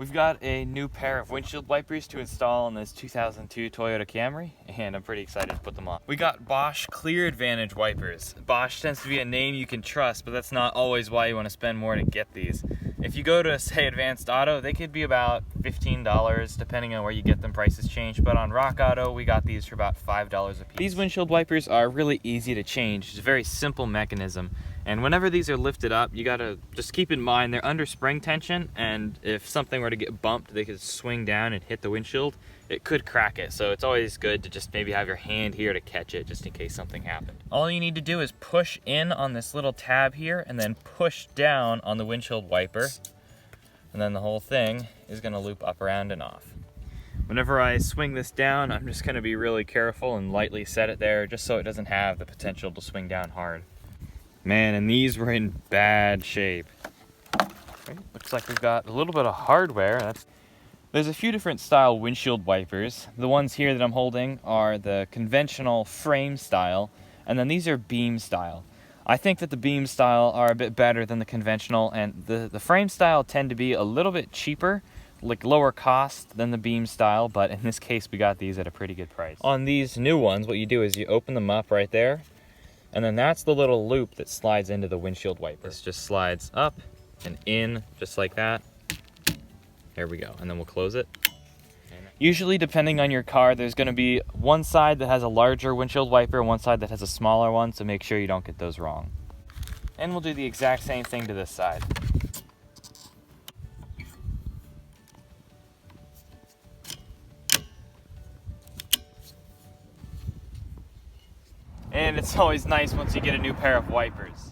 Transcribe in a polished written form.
We've got a new pair of windshield wipers to install on this 2002 Toyota Camry, and I'm pretty excited to put them on. We got Bosch Clear Advantage wipers. Bosch tends to be a name you can trust, but that's not always why you want to spend more to get these. If you go to, say, Advanced Auto, they could be about $15, depending on where you get them, prices change. But on Rock Auto, we got these for about $5 a piece. These windshield wipers are really easy to change. It's a very simple mechanism. And whenever these are lifted up, you gotta just keep in mind they're under spring tension, and if something were to get bumped, they could swing down and hit the windshield. It could crack it, so it's always good to just maybe have your hand here to catch it, just in case something happened. All you need to do is push in on this little tab here, and then push down on the windshield wiper, and then the whole thing is gonna loop up, around, and off. Whenever I swing this down, I'm just gonna be really careful and lightly set it there, just so it doesn't have the potential to swing down hard. Man, and these were in bad shape. Okay, looks like we've got a little bit of hardware. There's a few different style windshield wipers. The ones here that I'm holding are the conventional frame style, and then these are beam style. I think that the beam style are a bit better than the conventional, and the frame style tend to be a little bit cheaper, like lower cost than the beam style, but in this case we got these at a pretty good price. On these new ones, what you do is you open them up right there, and then that's the little loop that slides into the windshield wiper. This just slides up and in, just like that. There we go, and then we'll close it. Usually, depending on your car, there's gonna be one side that has a larger windshield wiper and one side that has a smaller one, so make sure you don't get those wrong. And we'll do the exact same thing to this side. And it's always nice once you get a new pair of wipers.